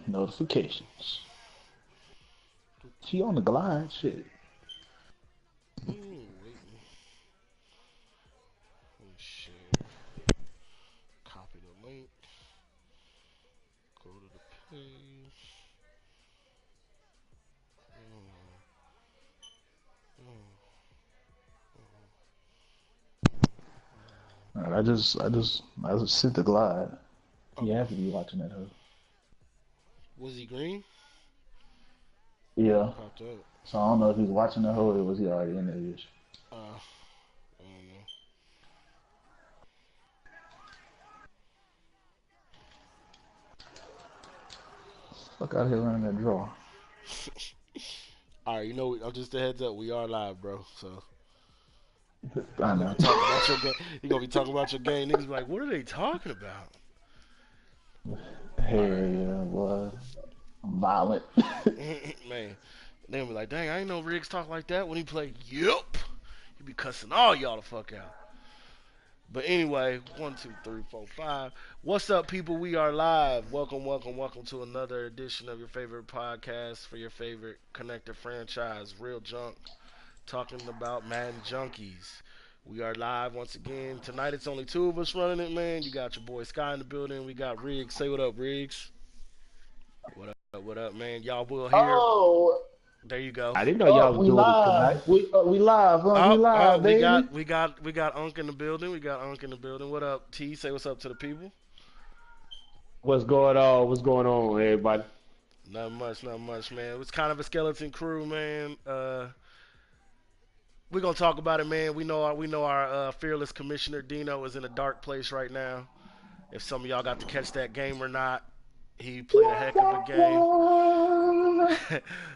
Notifications. She on the glide, shit. Waiting. Let me share. Copy the link. Go to the page. Mm, mm, I just sent the glide. He Okay. has to be watching that hoe. Was he green? Yeah. It popped up. So I don't know if he's watching the hoe or was he already in there. Bitch. I don't know. Fuck out here running that draw. All right, just a heads up. We are live, bro. So I you're gonna know. be talking about your game. You're gonna be talking about your game. Niggas be like, what are they talking about? Hell All right, yeah, boy. I'm violent. man. They gonna be like, dang, I ain't know Riggs talk like that when he played. Yup. He be cussing all y'all the fuck out. But anyway, 1, 2, 3, 4, 5. What's up, people? We are live. Welcome, welcome, welcome to another edition of your favorite podcast for your favorite connected franchise, Real Junk, talking about Madden Junkies. We are live once again. Tonight it's only two of us running it, man. You got your boy Sky in the building. We got Riggs. Say what up, Riggs. What up, man? Y'all will hear. Oh, There you go. I didn't know y'all oh, was we doing it live. tonight. We live, huh? We Oh, live, we baby. got we got we got Unk in the building. We got Unk in the building. What up, T? Say what's up to the people. What's going on? What's going on, everybody? Not much, not much, man. It's kind of a skeleton crew, man. We're gonna talk about it, man. We know our fearless commissioner Dino is in a dark place right now. If some of y'all got to catch that game or not, he played a heck of a game.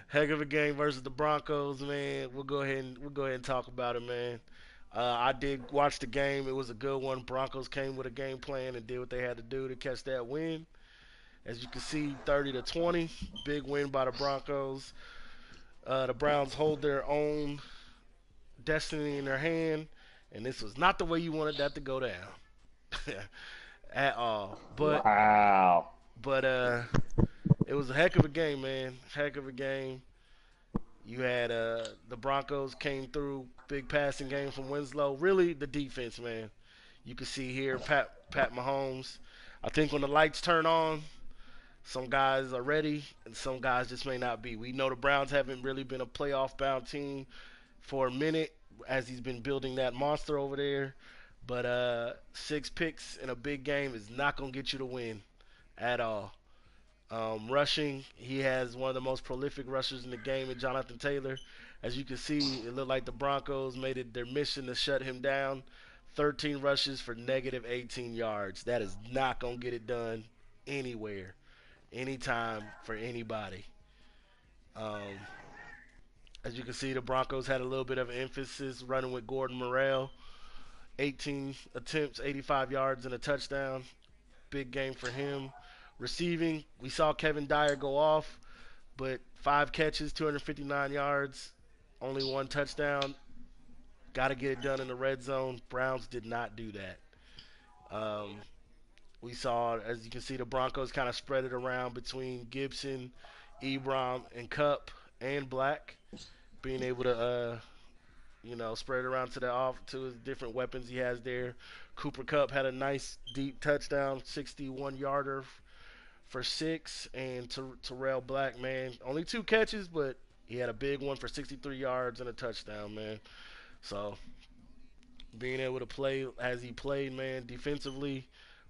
Heck of a game versus the Broncos, man. We'll go ahead and talk about it, man. I did watch the game. It was a good one. Broncos came with a game plan and did what they had to do to catch that win. As you can see, 30-20, big win by the Broncos. The Browns hold their own destiny in their hand, and this was not the way you wanted that to go down at all. Wow. But it was a heck of a game, man. Heck of a game. You had the Broncos came through, big passing game from Winslow. Really, the defense, man. You can see here Pat Mahomes. I think when the lights turn on, some guys are ready, and some guys just may not be. We know the Browns haven't really been a playoff-bound team for a minute as he's been building that monster over there. But 6 picks in a big game is not gonna get you to win at all. Rushing, he has one of the most prolific rushers in the game in Jonathan Taylor. As you can see, it looked like the Broncos made it their mission to shut him down. 13 rushes for negative 18 yards. That is not going to get it done anywhere, anytime, for anybody. Um, as you can see, the Broncos had a little bit of emphasis running with Gordon Morrell. 18 attempts, 85 yards, and a touchdown. Big game for him. Receiving, we saw Kevin Dyer go off, but 5 catches, 259 yards, only one touchdown. Got to get it done in the red zone. Browns did not do that. Um, we saw, as you can see, the Broncos kind of spread it around between Gibson, Ebron, and Cup and Black, being able to spread it around to the off to his different weapons he has there. Cooper Cup had a nice deep touchdown, 61 yarder for 6, and Terrell Black, man, only 2 catches, but he had a big one for 63 yards and a touchdown, man. So being able to play as he played, man, defensively,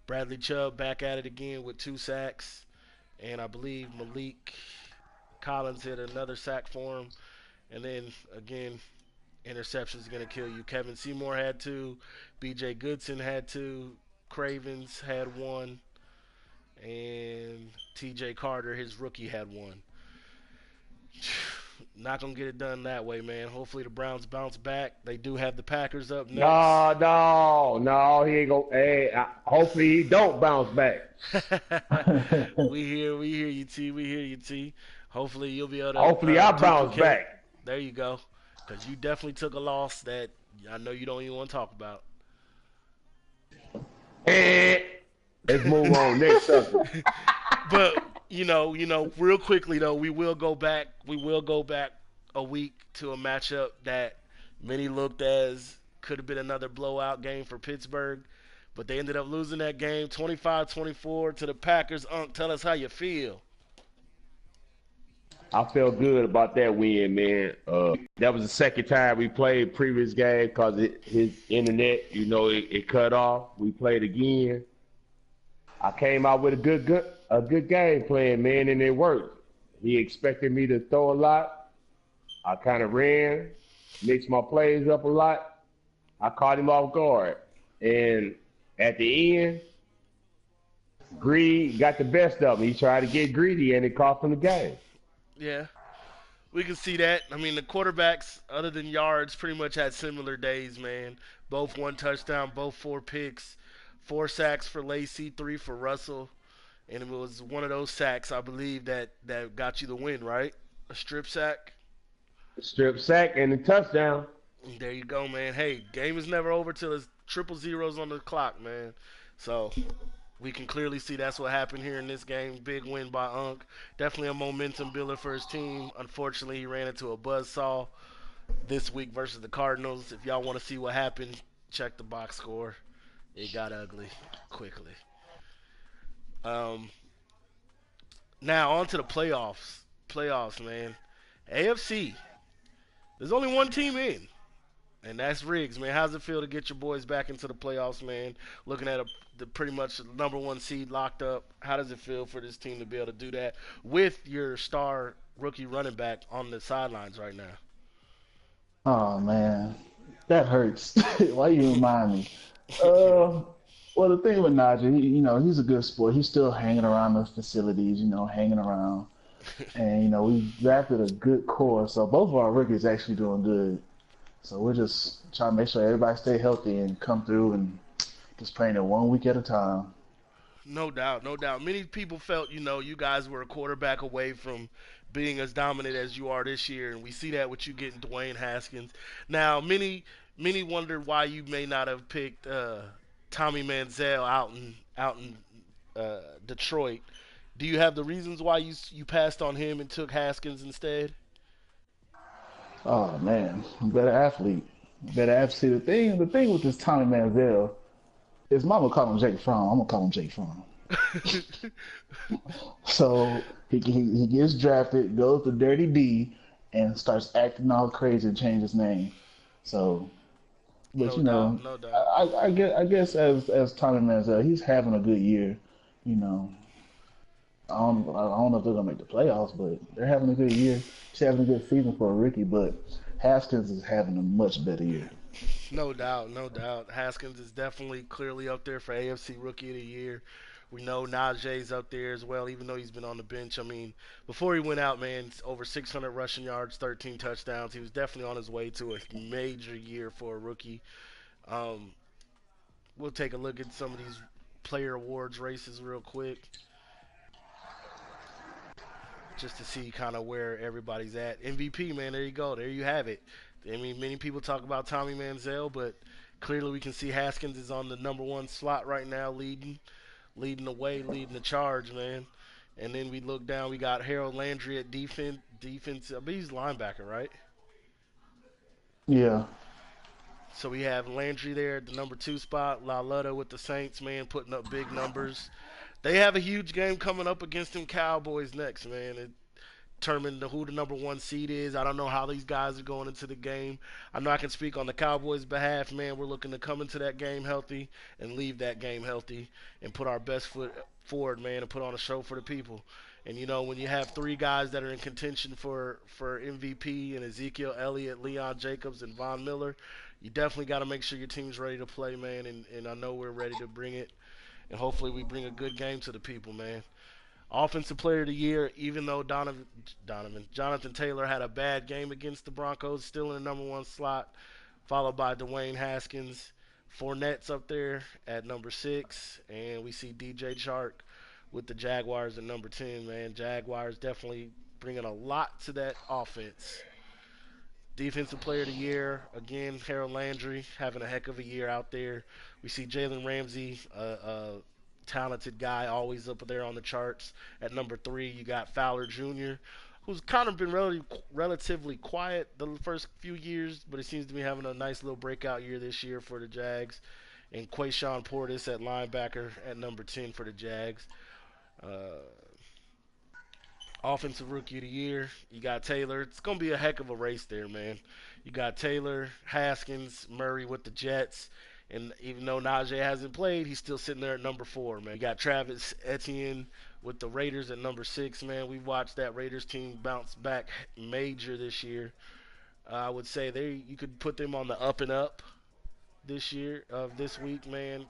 Bradley Chubb back at it again with 2 sacks, and I believe Malik Collins hit another sack for him, and then again, interceptions are gonna kill you. Kevin Seymour had 2, B.J. Goodson had 2, Cravens had 1, and T.J. Carter, his rookie, had 1. Not gonna get it done that way, man. Hopefully the Browns bounce back. They do have the Packers up next. No, no, no. He ain't go. Hey, hopefully he don't bounce back. we hear you, T. We hear you, T. Hopefully you'll be able to Hopefully I bounce duplicate. back. There you go. Because you definitely took a loss that I know you don't even want to talk about. Eh. Let's move on. Next subject. but real quickly though, we will go back. We will go back a week to a matchup that many looked as could have been another blowout game for Pittsburgh, but they ended up losing that game 25-24 to the Packers. Tell us how you feel. I felt good about that win, man. That was the second time we played previous game because his internet, it cut off. We played again. I came out with a good game plan, man, and it worked. He expected me to throw a lot. I kind of ran, mixed my plays up a lot. I caught him off guard, and at the end, greed got the best of him. He tried to get greedy, and it cost him the game. Yeah, we can see that. I mean, the quarterbacks, other than yards, pretty much had similar days, man. Both one touchdown, both four picks, four sacks for Lacey, three for Russell, and it was one of those sacks, I believe, that got you the win, right? A strip sack. Strip sack and a touchdown. There you go, man. Hey, game is never over till it's triple zeros on the clock, man. So we can clearly see that's what happened here in this game. Big win by Unk. Definitely a momentum builder for his team. Unfortunately, he ran into a buzzsaw this week versus the Cardinals. If y'all want to see what happened, check the box score. It got ugly quickly. Um, Now on to the playoffs. Playoffs, man. AFC. There's only one team in. And that's Riggs, man. How's it feel to get your boys back into the playoffs, man? Looking at the pretty much number one seed locked up. How does it feel for this team to be able to do that with your star rookie running back on the sidelines right now? Oh man, that hurts. Why you remind me? Uh, well, the thing with Najee, he's a good sport. He's still hanging around the facilities, hanging around. And we drafted a good core, so both of our rookies actually doing good. So we're just trying to make sure everybody stay healthy and come through and just playing it 1 week at a time. No doubt, no doubt. Many people felt, you guys were a quarterback away from being as dominant as you are this year, and we see that with you getting Dwayne Haskins. Now, many wondered why you may not have picked Tommy Manziel out in Detroit. Do you have the reasons why you passed on him and took Haskins instead? Oh man, better athlete, better athlete. See, the thing with this Tommy Manziel is, Mama call him Jake Fromm. I'm gonna call him Jake Fromm. So he gets drafted, goes to Dirty D, and starts acting all crazy and change his name. So, but No doubt, no doubt. I guess as Tommy Manziel, he's having a good year. You know, I don't know if they're gonna make the playoffs, but they're having a good year. He's having a good season for a rookie, but Haskins is having a much better year. No doubt, no doubt. Haskins is definitely clearly up there for AFC Rookie of the Year. We know Najee's up there as well, even though he's been on the bench. I mean, before he went out, man, it's over 600 rushing yards, 13 touchdowns. He was definitely on his way to a major year for a rookie. Um, we'll take a look at some of these player awards races real quick, just to see kind of where everybody's at. MVP, man, there you go. There you have it. I mean, many people talk about Tommy Manziel, but clearly we can see Haskins is on the number one slot right now, leading the way, leading the charge, man. And then we look down, we got Harold Landry at defense. Defense, I mean, he's linebacker, right? Yeah, So we have Landry there at the number two spot. Laletta with the Saints, man, putting up big numbers. They have a huge game coming up against them Cowboys next, man. It determine who the number one seed is. I don't know how these guys are going into the game. I know I can speak on the Cowboys' behalf, man. We're looking to come into that game healthy and leave that game healthy and put our best foot forward, man, and put on a show for the people. And when you have three guys that are in contention for MVP and Ezekiel Elliott, Leon Jacobs, and Von Miller, you definitely got to make sure your team's ready to play, man. And I know we're ready to bring it. And hopefully we bring a good game to the people, man. Offensive Player of the Year, even though Jonathan Taylor had a bad game against the Broncos, still in the number one slot, followed by Dwayne Haskins. Fournette's up there at number six, and we see DJ Chark with the Jaguars at number 10. Man, Jaguars definitely bringing a lot to that offense. Defensive Player of the Year, again, Harold Landry having a heck of a year out there. We see Jalen Ramsey, talented guy, always up there on the charts. At number three, you got Fowler Jr., who's kind of been relatively quiet the first few years, but it seems to be having a nice little breakout year this year for the Jags. And Quayshawn Portis at linebacker at number 10 for the Jags. Uh, Offensive Rookie of the Year, you got Taylor. It's going to be a heck of a race there, man. You got Taylor, Haskins, Murray with the Jets. And even though Najee hasn't played, he's still sitting there at number 4, man. You got Travis Etienne with the Raiders at number 6, man. We watched that Raiders team bounce back major this year. I would say you could put them on the up and up this year of this week, man.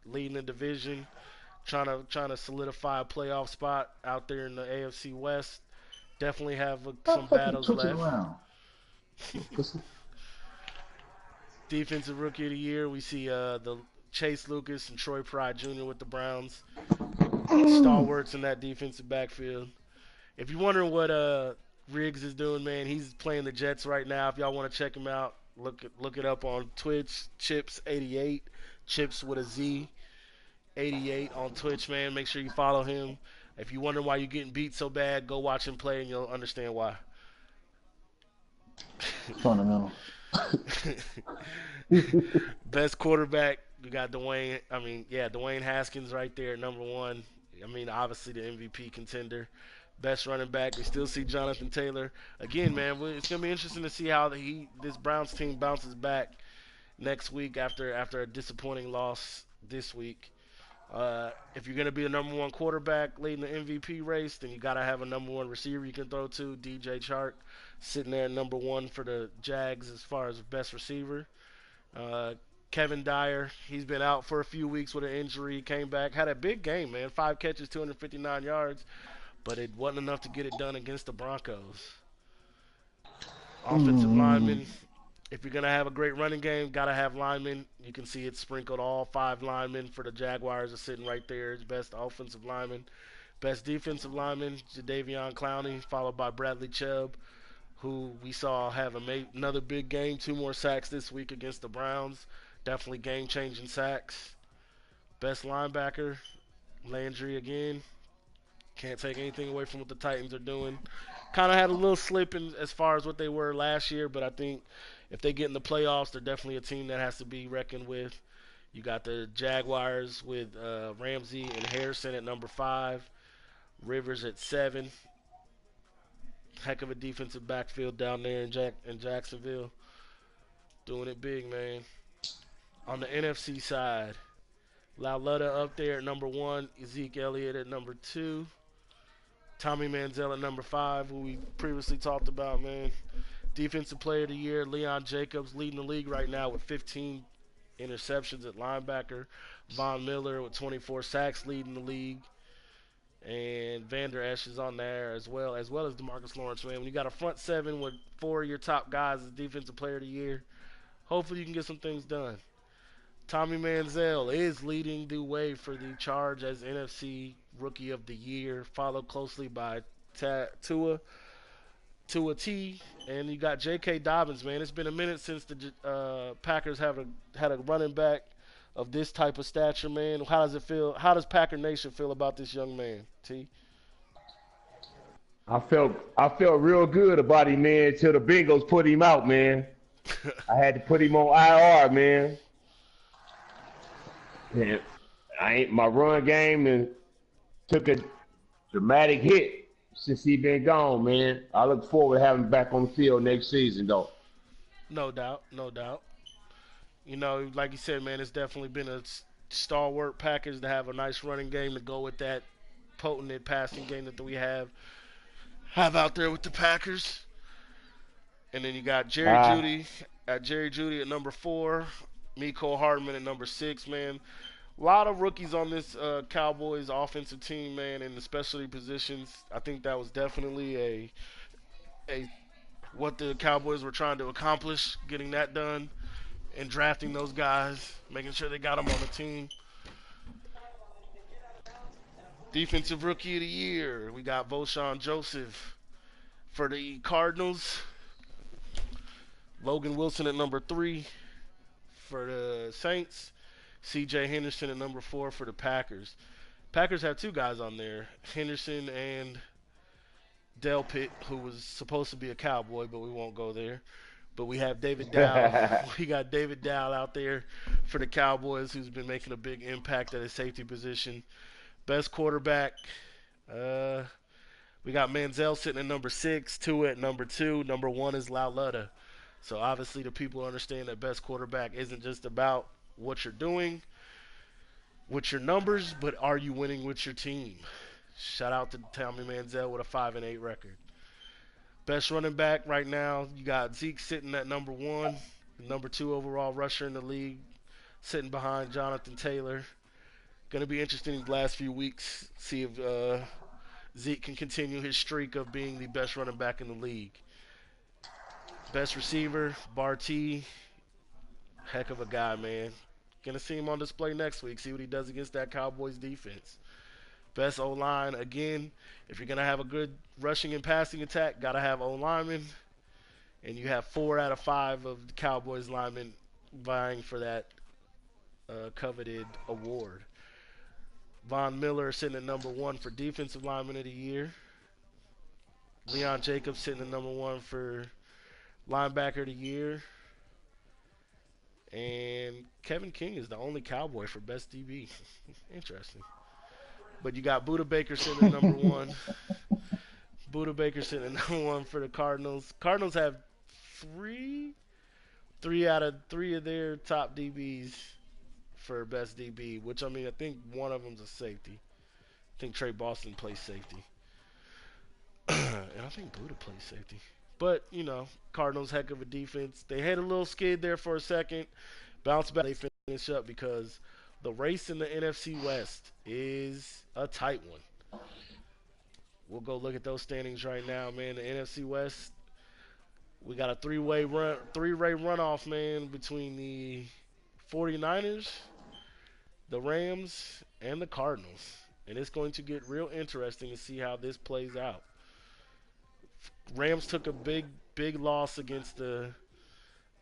Leading the division, trying to solidify a playoff spot out there in the AFC West. Definitely have some Stop fucking battles twitching left. around. Pussy. Defensive Rookie of the Year, we see the Chase Lucas and Troy Pride Jr. with the Browns, Mm. stalwarts in that defensive backfield. If you're wondering what Riggs is doing, man, he's playing the Jets right now. If y'all want to check him out, look it up on Twitch. Chips88, Chips with a Z, 88 on Twitch, man. Make sure you follow him. If you wonder why you're getting beat so bad, go watch him play and you'll understand why. Fundamental. Best quarterback, you got Dwayne. Dwayne Haskins right there, number one. I mean, obviously the MVP contender. Best running back, we still see Jonathan Taylor. Again, man, it's gonna be interesting to see how this Browns team bounces back next week after a disappointing loss this week. If you're going to be a number one quarterback leading the MVP race, then you got to have a number one receiver you can throw to. DJ Chark sitting there at number one for the Jags as far as best receiver. Uh, Kevin Dyer, he's been out for a few weeks with an injury. Came back, had a big game, man. 5 catches, 259 yards, but it wasn't enough to get it done against the Broncos. Offensive Mm. lineman, if you're gonna have a great running game, gotta have linemen. You can see it sprinkled. All 5 linemen for the Jaguars are sitting right there as best offensive lineman. Best defensive lineman, Jadeveon Clowney, followed by Bradley Chubb, who we saw have another big game, 2 more sacks this week against the Browns. Definitely game-changing sacks. Best linebacker, Landry again. Can't take anything away from what the Titans are doing. Kind of had a little slip in as far as what they were last year, but I think if they get in the playoffs, they're definitely a team that has to be reckoned with. You got the Jaguars with Ramsey and Harrison at number 5, Rivers at 7. Heck of a defensive backfield down there in Jacksonville, doing it big, man. On the NFC side, Lauletta up there at number 1, Zeke Elliott at number 2, Tommy Manziel at number 5, who we previously talked about, man. Defensive Player of the Year, Leon Jacobs leading the league right now with 15 interceptions at linebacker. Von Miller with 24 sacks leading the league. And Vander Esch is on there as well as Demarcus Lawrence, man. When you got a front seven with 4 of your top guys as Defensive Player of the Year, hopefully you can get some things done. Tommy Manziel is leading the way for the charge as NFC Rookie of the Year, followed closely by Tua T, and you got J.K. Dobbins, man. It's been a minute since the Packers had a running back of this type of stature, man. How does it feel? How does Packer Nation feel about this young man, T? I felt real good about him, man, till the Bengals put him out, man. I had to put him on IR, man. And I ain't my run game and took a dramatic hit since he been gone, man. I look forward to having him back on the field next season, though. No doubt, no doubt. Like you said, man, it's definitely been a stalwart Packers to have a nice running game to go with that potent passing game that we have out there with the Packers. And then you got Ah, Jerry Judy at number 4, Miko Hardman at number 6, man. A lot of rookies on this Cowboys offensive team, man, in the specialty positions. I think that was definitely a what the Cowboys were trying to accomplish, getting that done and drafting those guys, making sure they got them on the team. Defensive Rookie of the Year, we got Voshan Joseph for the Cardinals. Logan Wilson at number 3 for the Saints. C.J. Henderson at number 4 for the Packers. Packers have two guys on there, Henderson and Del Pitt, who was supposed to be a Cowboy, but we won't go there. But we have David Dow. We got David Dow out there for the Cowboys, who's been making a big impact at his safety position. Best quarterback. Uh, we got Manziel sitting at number 6, Tua at number 2. Number 1 is Lauletta. So obviously the people understand that best quarterback isn't just about what you're doing with your numbers, but are you winning with your team? Shout out to Tommy Manziel with a 5-8 record. Best running back right now, you got Zeke sitting at number 1, number 2 overall rusher in the league, sitting behind Jonathan Taylor. Going to be interesting these last few weeks, see if Zeke can continue his streak of being the best running back in the league. Best receiver, Barty, heck of a guy, man. Gonna see him on display next week. See what he does against that Cowboys defense. Best O line again. If you're gonna have a good rushing and passing attack, gotta have O linemen. And you have 4 out of 5 of the Cowboys linemen vying for that coveted award. Von Miller sitting at number 1 for defensive lineman of the year. Leon Jacobs sitting at number 1 for linebacker of the year. And Kevin King is the only Cowboy for best DB. Interesting. But you got Buda Baker sitting at number 1. Buda Baker sitting at number 1 for the Cardinals. Cardinals have three out of 3 of their top DBs for best DB, which I mean I think one of them's a safety. I think Trey Boston plays safety. And I think Buda plays safety. But, you know, Cardinals, heck of a defense. They had a little skid there for a second. Bounce back. They finish up because the race in the NFC West is a tight one. We'll go look at those standings right now, man. The NFC West, we got a three-way runoff, man, between the 49ers, the Rams, and the Cardinals. And it's going to get real interesting to see how this plays out. Rams took a big loss against the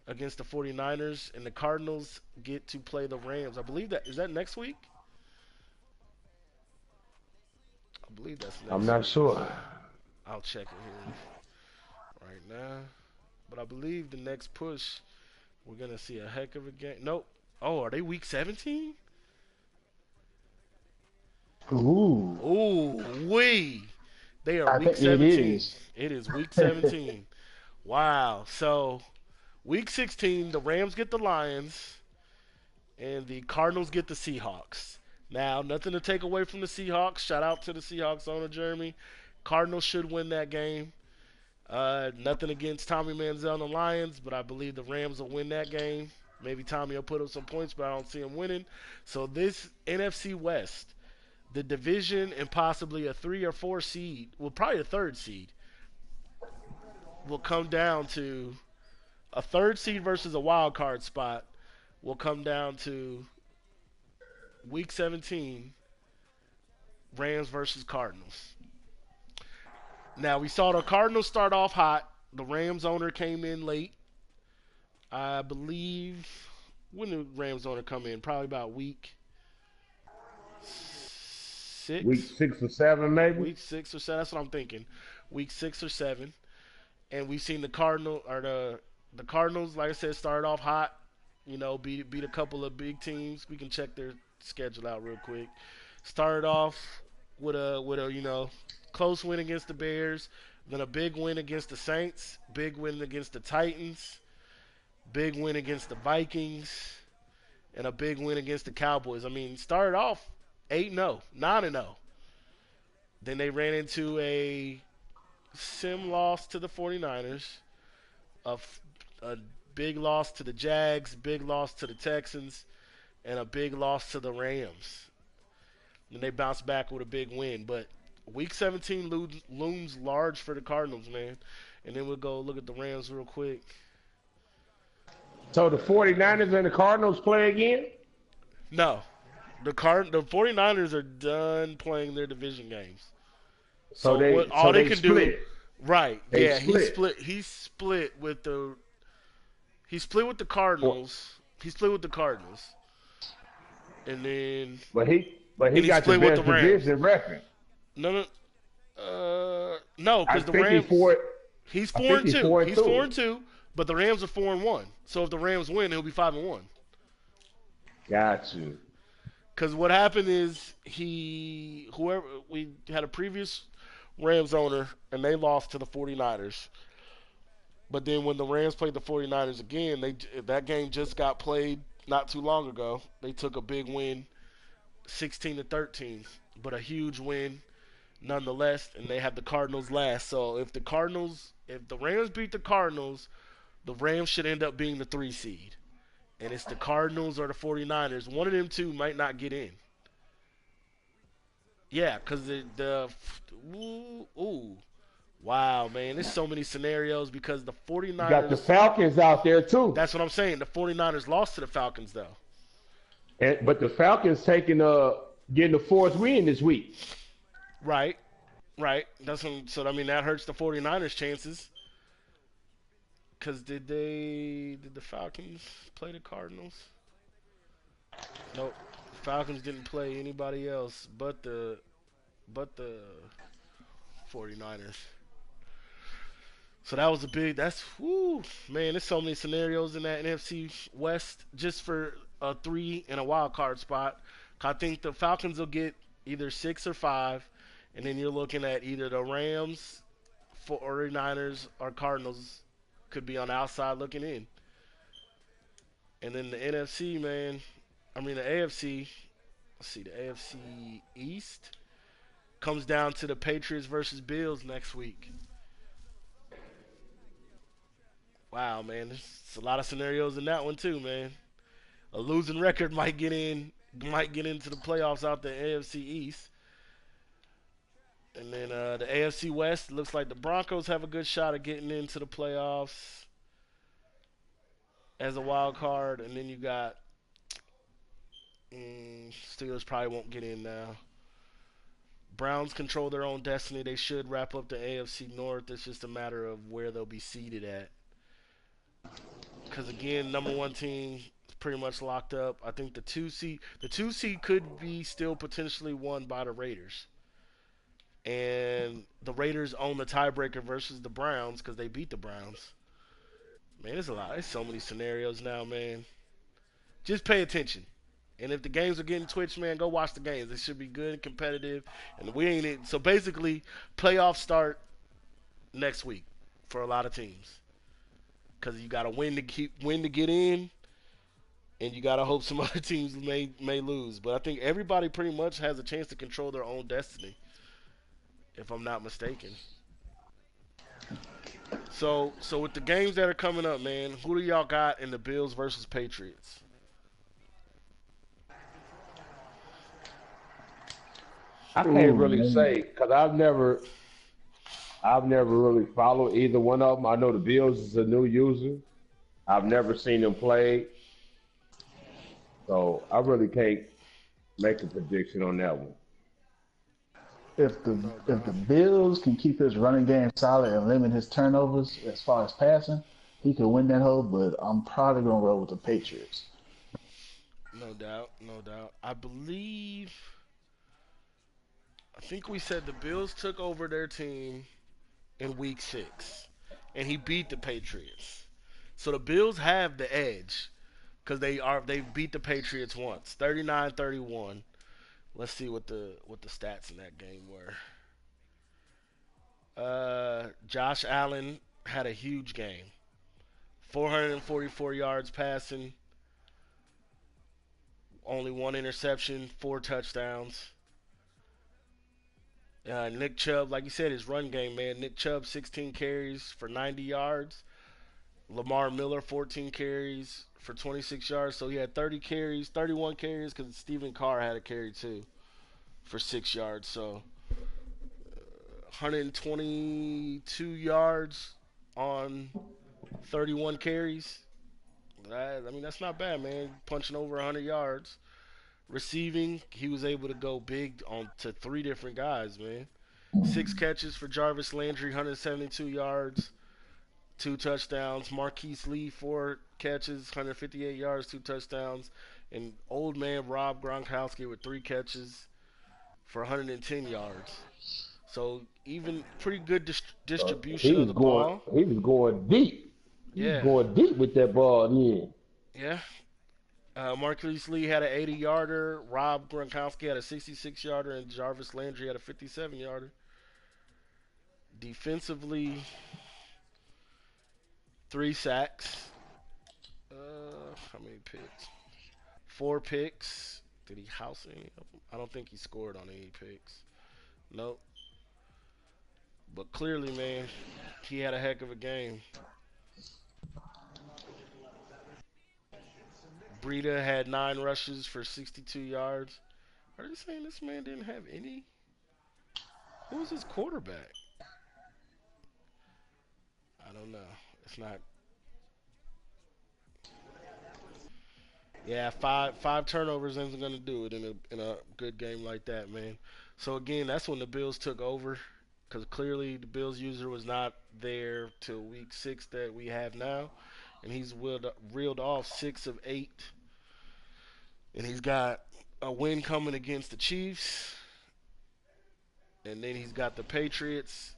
49ers, and the Cardinals get to play the Rams. I believe that is that next week? I believe that's I'm next not week. sure. I'll check it here right now. But I believe the next push, we're going to see a heck of a game. Nope. Oh, are they week 17? Ooh, Ooh, they are I week think it 17. is. It is week 17. Wow. So, week 16, the Rams get the Lions, and the Cardinals get the Seahawks. Now, nothing to take away from the Seahawks. Shout out to the Seahawks owner, Jeremy. Cardinals should win that game. Nothing against Tommy Manziel and the Lions, but I believe the Rams will win that game. Maybe Tommy will put up some points, but I don't see him winning. So this NFC West, the division and possibly a 3 or 4 seed, well, probably a 3rd seed, will come down to a 3rd seed versus a wild card spot will come down to week 17, Rams versus Cardinals. Now, we saw the Cardinals start off hot. The Rams owner came in late. I believe, when did the Rams owner come in? Probably about week Week 6. 6 or 7, maybe. Week 6 or 7. That's what I'm thinking. Week 6 or 7. And we've seen the Cardinals, like I said, started off hot. You know, beat a couple of big teams. We can check their schedule out real quick. Started off with a close win against the Bears, then a big win against the Saints, big win against the Titans, big win against the Vikings, and a big win against the Cowboys. I mean, started off 8-0, 9-0. Then they ran into a loss to the 49ers, a big loss to the Jags, big loss to the Texans, and a big loss to the Rams. And they bounced back with a big win. But Week 17 looms large for the Cardinals, man. And then we'll go look at the Rams real quick. So the 49ers and the Cardinals play again? No. The 49ers are done playing their division games. So all they can split. do, right? They yeah, split. He split with the Cardinals. He split with the Cardinals. and then But he and he got the split with the best Rams. division record. No, no, no, I because the think he Rams. four. He's I four think and he's two. four and He's four two. and two, but the Rams are 4-1. So if the Rams win, he'll be 5-1. Got you. Because what happened is whoever we had a previous Rams owner and they lost to the 49ers. But then when the Rams played the 49ers again, that game just got played not too long ago. They took a big win, 16-13, but a huge win nonetheless, and they had the Cardinals last. So if the Rams beat the Cardinals, the Rams should end up being the 3 seed. And it's the Cardinals or the 49ers. One of them two might not get in. Yeah, because ooh, wow, man, there's so many scenarios because the You got the 49ers. Falcons out there too. That's what I'm saying. The 49ers lost to the Falcons though. But the Falcons getting the fourth win this week. Right, right. So I mean that hurts the 49ers chances. Cause did the Falcons play the Cardinals? Nope. Falcons didn't play anybody else but the 49ers. So that was a big. That's whoo man. There's so many scenarios in that NFC West just for a 3 and a wild card spot. I think the Falcons will get either 6 or 5, and then you're looking at either the Rams, 49ers, or Cardinals could be on the outside looking in. And then the NFC, man. I mean the AFC. Let's see, the AFC East comes down to the Patriots versus Bills next week. Wow, man, there's a lot of scenarios in that one too, man. A losing record might get into the playoffs out the AFC East, and then the AFC West looks like the Broncos have a good shot of getting into the playoffs as a wild card, and then you got Steelers probably won't get in now. Browns control their own destiny. They should wrap up the AFC North. It's just a matter of where they'll be seated at. Because again, number one team is pretty much locked up. I think the two seed could be still potentially won by the Raiders, and the Raiders own the tiebreaker versus the Browns because they beat the Browns. Man, there's a lot. There's so many scenarios now, man. Just pay attention. And if the games are getting twitched, man, go watch the games. It should be good and competitive. And we ain't it. So basically, playoffs start next week for a lot of teams because you got to win to get in, and you got to hope some other teams may lose. But I think everybody pretty much has a chance to control their own destiny, if I'm not mistaken. So with the games that are coming up, man, who do y'all got in the Bills versus Patriots? I can't Oh really man, say because I've never really followed either one of them. I know the Bills is a new user. I've never seen them play, so I really can't make a prediction on that one. if the No if the doubt. Bills can keep his running game solid and limit his turnovers as far as passing, he could win that hole. But I'm probably gonna roll with the Patriots. No doubt. No doubt. I think we said the Bills took over their team in week 6, and he beat the Patriots. So the Bills have the edge because they beat the Patriots once, 39-31. Let's see what the stats in that game were. Josh Allen had a huge game, 444 yards passing, only one interception, 4 touchdowns. Nick Chubb, like you said, his run game, man. Nick Chubb, 16 carries for 90 yards. Lamar Miller, 14 carries for 26 yards. So he had 30 carries, 31 carries because Stephen Carr had a carry too for 6 yards. So 122 yards on 31 carries. I mean, that's not bad, man. Punching over 100 yards. Receiving, he was able to go big on to 3 different guys, man. 6 catches for Jarvis Landry, 172 yards, 2 touchdowns. Marquise Lee, 4 catches, 158 yards, 2 touchdowns. and old man Rob Gronkowski with 3 catches for 110 yards. So even pretty good distribution of the ball. He was going deep. He was Yeah, going deep with that ball in. yeah. Marquise Lee had an 80-yarder. Rob Gronkowski had a 66-yarder, and Jarvis Landry had a 57-yarder. Defensively, 3 sacks. How many picks? 4 picks. Did he house any of them? I don't think he scored on any picks. Nope. But clearly, man, he had a heck of a game. Breida had 9 rushes for 62 yards. Are they saying this man didn't have any? Who was his quarterback? I don't know. It's not. Yeah, five turnovers isn't gonna do it in a good game like that, man. So again, that's when the Bills took over, because clearly the Bills user was not there till week 6 that we have now, and he's reeled off 6 of 8, and he's got a win coming against the Chiefs, and then he's got the Patriots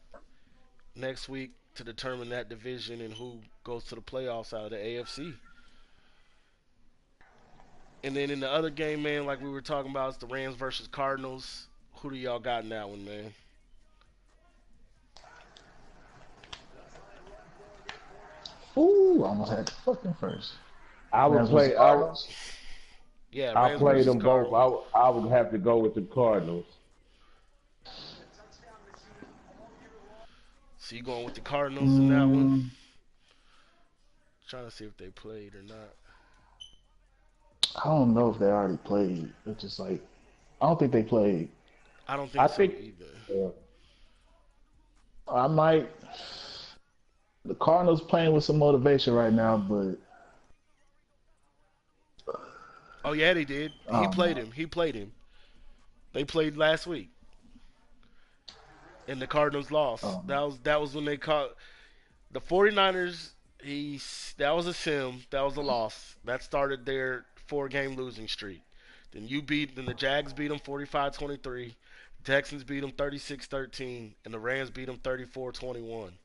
next week to determine that division and who goes to the playoffs out of the AFC. And then in the other game, man, like we were talking about, it's the Rams versus Cardinals. Who do y'all got in that one, man? Ooh, almost had the fucking first. I would Rams versus play. Cardinals. Yeah, I Rams play versus them both. Cardinals. I would have to go with the Cardinals. So you going with the Cardinals in that one? Mm, Trying to see if they played or not. I don't know if they already played. It's just like I don't think they played. I don't I think so think. either. Uh, I might. The Cardinals playing with some motivation right now, but Oh yeah, they did. I He don't played know. him. He played him. They played last week, and the Cardinals lost. Um, That was when they caught the 49ers. That was a sim. That was a loss. That started their 4 game losing streak. Then the Jags beat them 45-23. The Texans beat them 36-13, and the Rams beat them 34-21.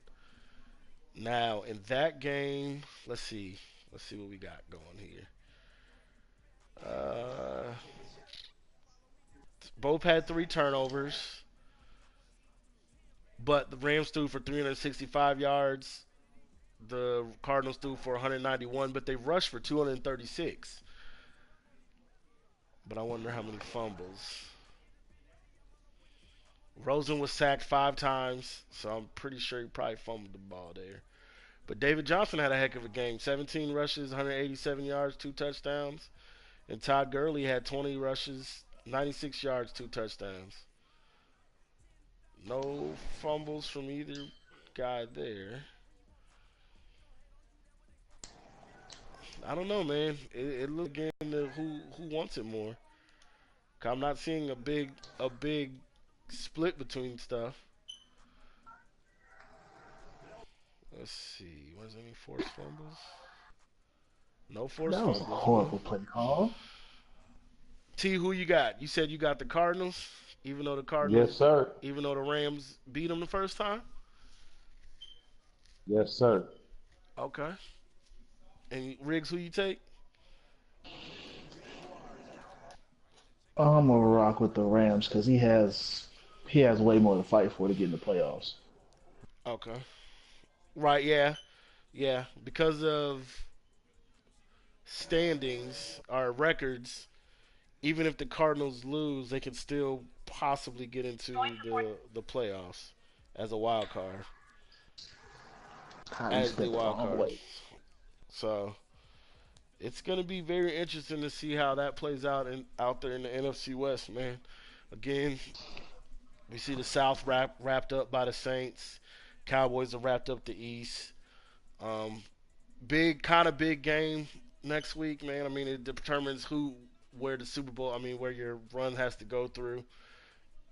Now in that game, let's see what we got going here. Uh, both had 3 turnovers, but the Rams threw for 365 yards. The Cardinals threw for 191, but they rushed for 236. But I wonder how many fumbles. Rosen was sacked 5 times, so I'm pretty sure he probably fumbled the ball there. But David Johnson had a heck of a game. 17 rushes, 187 yards, 2 touchdowns. And Todd Gurley had 20 rushes, 96 yards, 2 touchdowns. No fumbles from either guy there. I don't know, man. It looks again to who wants it more. 'Cause I'm not seeing a big split between stuff. Let's see. Was any forced fumbles? No forced that was a fumbles, man. horrible play call. T, who you got? You said you got the Cardinals, even though the yes, Cardinals, sir. even though the Rams beat them the first time. Yes, sir. Okay. And Riggs, who you take? I'm gonna rock with the Rams because he has way more to fight for to get in the playoffs. Okay. Right. Yeah. Yeah. Because of standings or records, even if the Cardinals lose, they can still possibly get into the playoffs as a wild card, God, you as the spent the wild wrong card. way. So it's gonna be very interesting to see how that plays out there in the NFC West, man. Again, we see the South wrapped up by the Saints. Cowboys have wrapped up the East. Um, big game next week, man. I mean, it determines where the Super Bowl. I mean, where your run has to go through.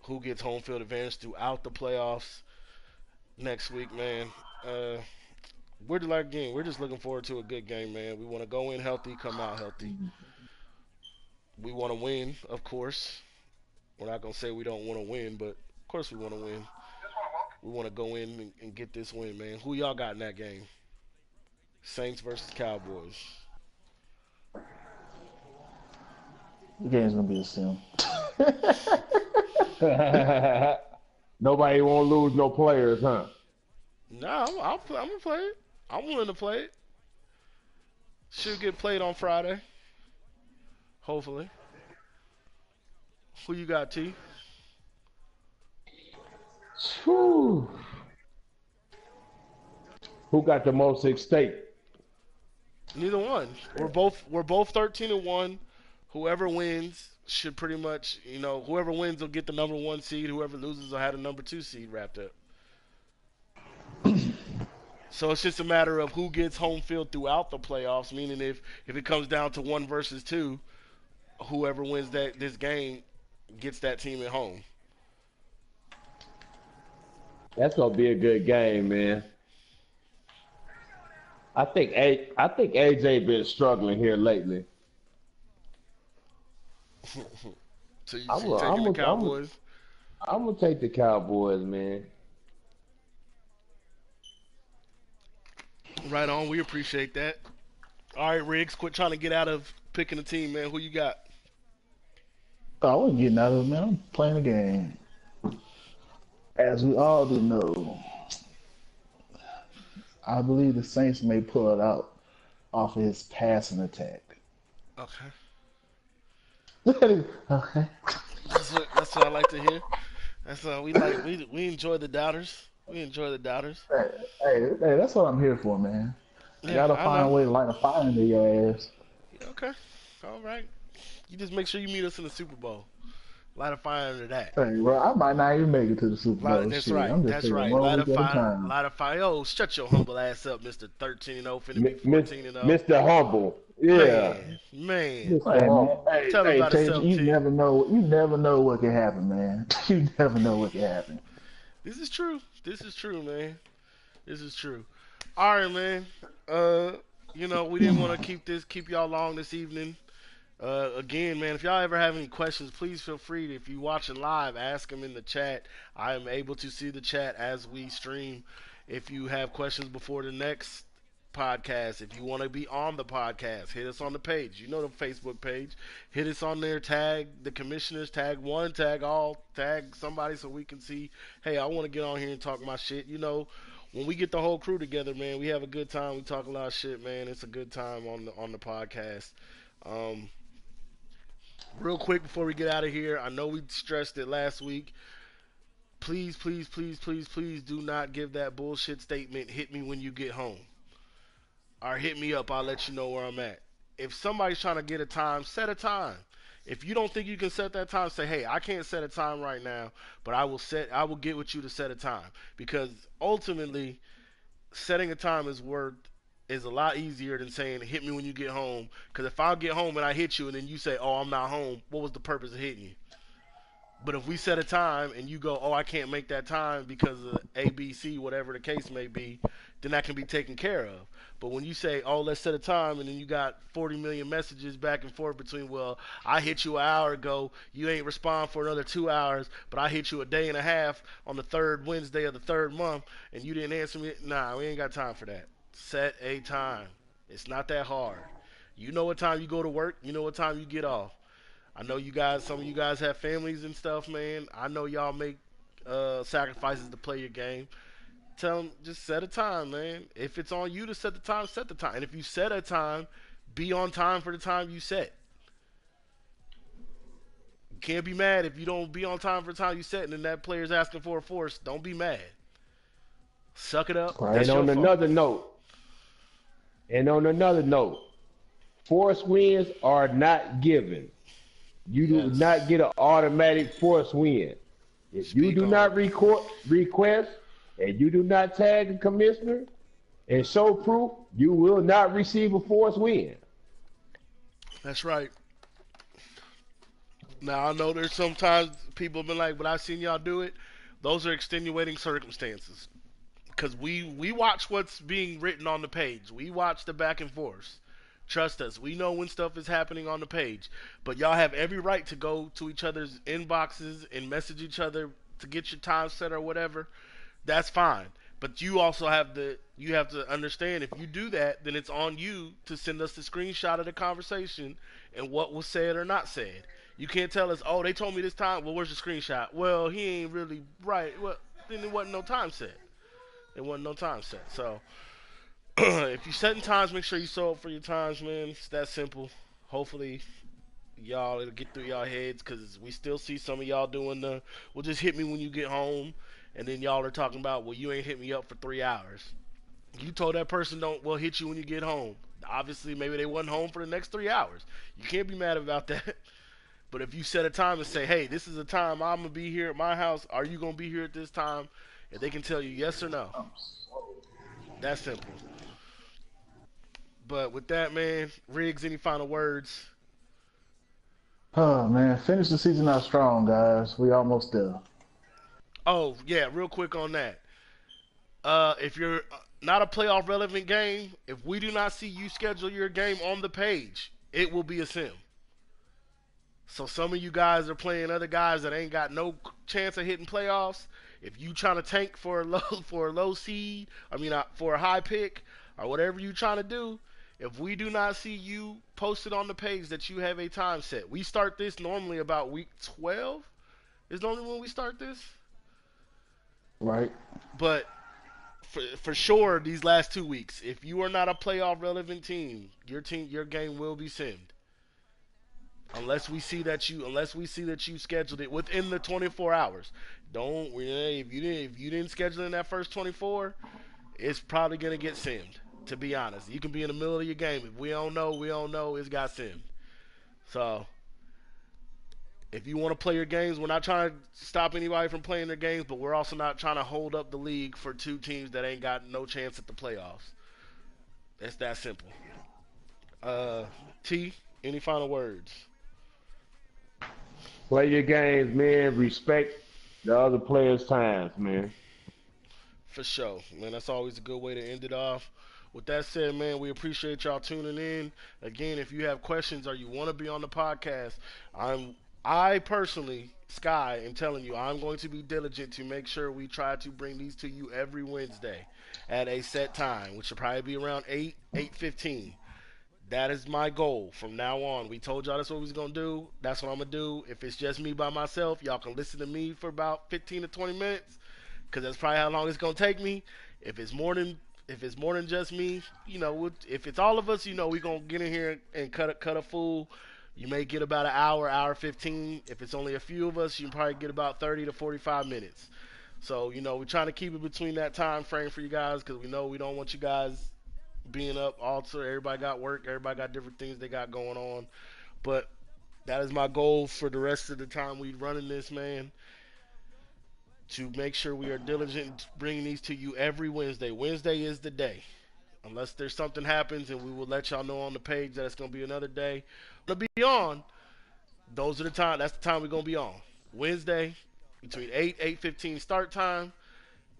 Who gets home field advantage throughout the playoffs next week, man. Uh, we're just looking forward to a good game, man. We want to go in healthy, come out healthy. We want to win, of course. We're not gonna say we don't want to win, but of course we want to win. We want to go in and get this win, man. Who y'all got in that game? Saints versus Cowboys. The game's gonna be the same. Nobody won't lose no players, huh? Nah, I'm gonna play it. I'm willing to play it. Should get played on Friday, hopefully. Who you got, T? Whew. Who got the most at stake? Neither one. We're both 13-1. Whoever wins should pretty much, whoever wins will get the number one seed. Whoever loses will have the number two seed wrapped up. So it's just a matter of who gets home field throughout the playoffs. Meaning, if it comes down to one versus two, whoever wins this game gets that team at home. That's gonna be a good game, man. I think AJ been struggling here lately. So you, I'm so you gonna taking I'm the gonna I'm gonna Cowboys? I'm gonna take the Cowboys, man. Right on. We appreciate that. All right, Riggs, quit trying to get out of picking a team, man. Who you got? Oh, I wasn't getting out of it, man. I'm playing the game. As we all do know, I believe the Saints may pull it out off of his passing attack. Okay. Okay. That's what I like to hear. That's we like. We enjoy the doubters. We enjoy the doubters. Hey, that's what I'm here for, man. I Yeah, gotta I find a know. way to light a fire in their ass. Yeah, okay. All right. You just make sure you meet us in the Super Bowl. Light a fire under that. Hey, well, I might not even make it to the Super Bowl. That's Shit, right. I'm just That's taking right. one Light a week at a fire. time. Light a fire. Oh, shut your humble ass up, Mister 13-0, finna be Miss, 14-0. Mr. Humble, yeah, Man. Mr. Hey man, Humble. Tell me hey, about Tate, yourself, T. you never know what can happen, man. You never know what can happen. This is true. This is true, man. This is true. All right, man. Uh, we didn't want to keep y'all long this evening. Again, man, if y'all ever have any questions, please feel free to, if you watching live, ask them in the chat. I am able to see the chat as we stream. If you have questions before the next podcast, if you want to be on the podcast, hit us on the page. You know the Facebook page. Hit us on there. Tag the commissioners. Tag one. Tag all. Tag somebody so we can see. Hey, I want to get on here and talk my shit. When we get the whole crew together, man, we have a good time. We talk a lot of shit, man. It's a good time on the podcast. Um, Real quick before we get out of here, I know we stressed it last week. Please, please, please, please, please do not give that bullshit statement, hit me when you get home. Or hit me up, I'll let you know where I'm at. If somebody's trying to get a time, set a time. If you don't think you can set that time, say, hey, I can't set a time right now, but I will get with you to set a time. Because ultimately, setting a time is a lot easier than saying hit me when you get home. Because if I get home and I hit you and then you say, oh, I'm not home, what was the purpose of hitting you? But if we set a time and you go, oh, I can't make that time because of A, B, C, whatever the case may be, then that can be taken care of. But when you say, oh, let's set a time, and then you got 40 million messages back and forth between, well, I hit you an hour ago, you ain't respond for another 2 hours, but I hit you a day and a half on the third Wednesday of the third month, and you didn't answer me. Nah, we ain't got time for that. Set a time. It's not that hard. You know what time you go to work. You know what time you get off. I know some of you guys have families and stuff, man. I know y'all make sacrifices to play your game. Tell them, just set a time, man. If it's on you to set the time, set the time. And if you set a time, be on time for the time you set. You can't be mad if you don't be on time for the time you set and then that player's asking for a force. Don't be mad. Suck it up. Right. And That's your on fault. another note, and on another note, force wins are not given. You do not Yes. get an automatic force win. If you Speak do on it. not request and you do not tag the commissioner and show proof, you will not receive a force win. That's right. Now I know there's sometimes people have been like, but I've seen y'all do it. Those are extenuating circumstances. Because we watch what's being written on the page. We watch the back and forth. Trust us. We know when stuff is happening on the page. But y'all have every right to go to each other's inboxes and message each other to get your time set or whatever. That's fine. But you have to understand if you do that, then it's on you to send us the screenshot of the conversation and what was said or not said. You can't tell us, oh, they told me this time. Well, where's the screenshot? Well, he ain't really right. Well, then there wasn't no time set. There wasn't no time set. So if you setting times, make sure you show up for your times, man. It's that simple. Hopefully, y'all it'll get through y'all heads because we still see some of y'all doing the. Well, just hit me when you get home, and then y'all are talking about, well, you ain't hit me up for 3 hours. You told that person don't well hit you when you get home. Obviously, maybe they wasn't home for the next 3 hours. You can't be mad about that. But if you set a time and say, hey, this is a time I'm gonna be here at my house. Are you gonna be here at this time? And they can tell you yes or no. That's simple. But with that, man, Riggs, any final words? Oh man, finish the season out strong, guys. We almost there. Oh yeah, real quick on that. If you're not a playoff relevant game, if we do not see you schedule your game on the page, it will be a sim. So some of you guys are playing other guys that ain't got no chance of hitting playoffs. If you trying to tank for a low for a low seed, for a high pick or whatever you trying to do, if we do not see you posted on the page that you have a time set, we start this normally about week 12. Is normally when we start this, Right? but for sure these last 2 weeks, if you are not a playoff relevant team, your game will be simmed. Unless we see that you scheduled it within the 24 hours. Don't if you didn't schedule in that first 24, it's probably gonna get simmed. To be honest, you can be in the middle of your game. If we don't know, we don't know. It's got simmed. So if you want to play your games, we're not trying to stop anybody from playing their games, but we're also not trying to hold up the league for two teams that ain't got no chance at the playoffs. It's that simple. Uh, T, any final words? Play your games, man. Respect the other players' times, man. For sure, man. That's always a good way to end it off. With that said, man, we appreciate y'all tuning in. Again, if you have questions or you want to be on the podcast, I personally, Sky, am telling you, I'm going to be diligent to make sure we try to bring these to you every Wednesday at a set time, which will probably be around 8:15. That is my goal from now on. We told y'all that's what we was gonna do. That's what I'm gonna do. If it's just me by myself, y'all can listen to me for about 15 to 20 minutes, because that's probably how long it's gonna take me. If it's more than if it's more than just me, if it's all of us, we gonna get in here and cut a fool. You may get about an hour, hour 15. If it's only a few of us, you can probably get about 30 to 45 minutes. So we're trying to keep it between that time frame for you guys because we know we don't want you guys being up. Also, everybody got work. Everybody got different things they got going on. But that is my goal for the rest of the time we running this, man, to make sure we are diligent bringing these to you every Wednesday. Wednesday is the day. Unless there's something happens, and we will let y'all know on the page that it's gonna be another day. To be on, those are the time. That's the time we're gonna be on. Wednesday, between 8:15 start time,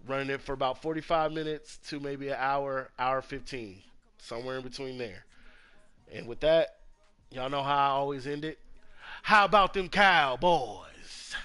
running it for about 45 minutes to maybe an hour, hour 15, somewhere in between there. And with that, y'all know how I always end it. How about them Cowboys?